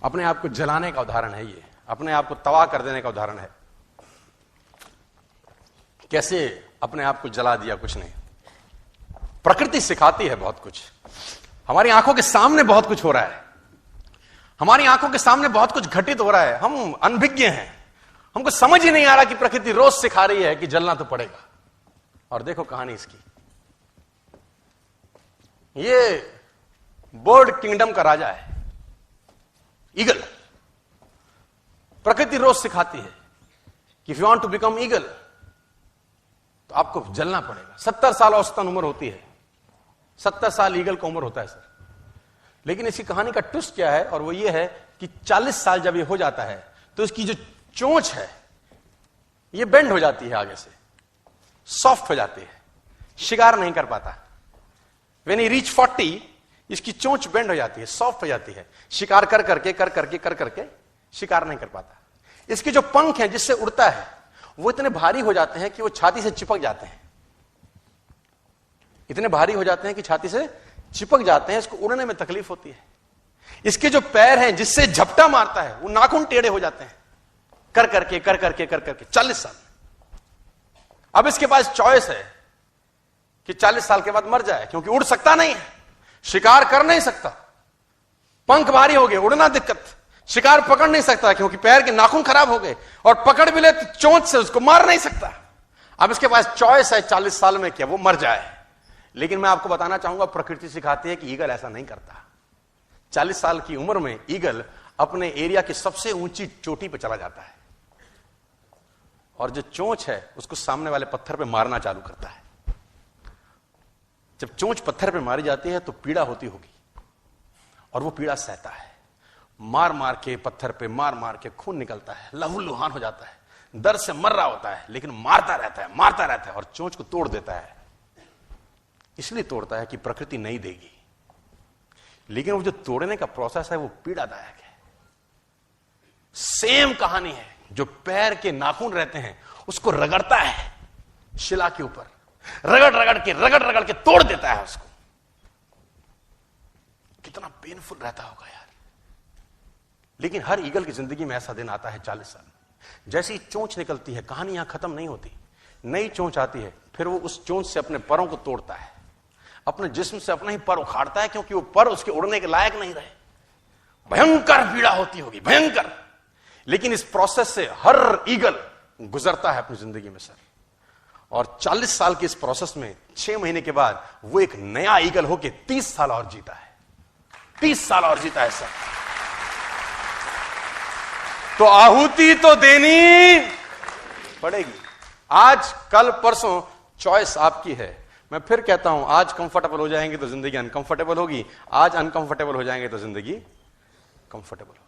अपने आप को जलाने का उदाहरण है ये, अपने आप को तबाह कर देने का उदाहरण है। कैसे अपने आप को जला दिया, कुछ नहीं। प्रकृति सिखाती है बहुत कुछ। हमारी आंखों के सामने बहुत कुछ हो रहा है, हमारी आंखों के सामने बहुत कुछ घटित हो रहा है, हम अनभिज्ञ हैं, हमको समझ ही नहीं आ रहा कि प्रकृति रोज सिखा रही है कि जलना तो पड़ेगा। और देखो कहानी इसकी, ये बर्ड किंगडम का राजा है ईगल। प्रकृति रोज सिखाती है कि if you want to become eagle तो आपको जलना पड़ेगा। 70 साल औसतन उम्र होती है, 70 साल ईगल का उम्र होता है सर। लेकिन इसकी कहानी का ट्विस्ट क्या है, और वो ये है कि 40 साल जब ये हो जाता है तो इसकी जो चोंच है ये बेंड हो जाती है, आगे से सॉफ्ट हो जाती है, शिकार नहीं कर पाता। व्हेन ही रीच 40 इसकी चोंच बेंड हो जाती है, सॉफ्ट हो जाती है, शिकार कर करके शिकार नहीं कर पाता। इसके जो पंख हैं जिससे उड़ता है वो इतने भारी हो जाते हैं कि वो छाती से चिपक जाते हैं, इतने भारी हो जाते हैं कि छाती से चिपक जाते हैं, इसको उड़ने में तकलीफ होती है। इसके जो पैर हैं जिससे झपटा मारता है वो नाखून टेढ़े हो जाते हैं, कर करके 40 साल। अब इसके पास चॉइस है कि 40 साल के बाद मर जाए, क्योंकि उड़ सकता नहीं है, शिकार कर नहीं सकता, पंख भारी हो गए, उड़ना दिक्कत, शिकार पकड़ नहीं सकता क्योंकि पैर के नाखून खराब हो गए, और पकड़ भी ले तो चोंच से उसको मार नहीं सकता। अब इसके पास चॉइस है 40 साल में क्या वो मर जाए। लेकिन मैं आपको बताना चाहूंगा, प्रकृति सिखाती है कि ईगल ऐसा नहीं करता। 40 साल की उम्र में ईगल अपने एरिया की सबसे ऊंची चोटी पर चला जाता है, और जो चोंच है उसको सामने वाले पत्थर पे मारना चालू करता है। जब चोंच पत्थर पे मारी जाती है तो पीड़ा होती होगी, और वो पीड़ा सहता है, मार मार के पत्थर पे मार के खून निकलता है, लहूलुहान हो जाता है, दर्द से मर रहा होता है, लेकिन मारता रहता है और चोंच को तोड़ देता है। इसलिए तोड़ता है कि प्रकृति नहीं देगी, लेकिन वो जो तोड़ने का प्रोसेस है वो पीड़ादायक है। सेम कहानी है, जो पैर के नाखून रहते हैं उसको रगड़ता है शिला के ऊपर, रगड़ के तोड़ देता है उसको। कितना पेनफुल रहता होगा यार। लेकिन हर ईगल की जिंदगी में ऐसा दिन आता है 40 साल। जैसे ही चोंच निकलती है, कहानी यहां खत्म नहीं होती, नई चोंच आती है, फिर वो उस चोंच से अपने परों को तोड़ता है, अपने जिस्म से अपना ही पर उखाड़ता है, क्योंकि वो पर उसके उड़ने के लायक नहीं रहे। भयंकर पीड़ा होती होगी, भयंकर। लेकिन इस प्रोसेस से हर ईगल गुजरता है अपनी जिंदगी में सर। और 40 साल के इस प्रोसेस में 6 महीने के बाद वो एक नया ईगल होके 30 साल और जीता है, 30 साल और जीता है सर। तो आहुति तो देनी पड़ेगी। आज कल परसों चॉइस आपकी है। मैं फिर कहता हूं, आज कंफर्टेबल हो जाएंगे तो जिंदगी अनकंफर्टेबल होगी, आज अनकंफर्टेबल हो जाएंगे तो जिंदगी कंफर्टेबल होगी।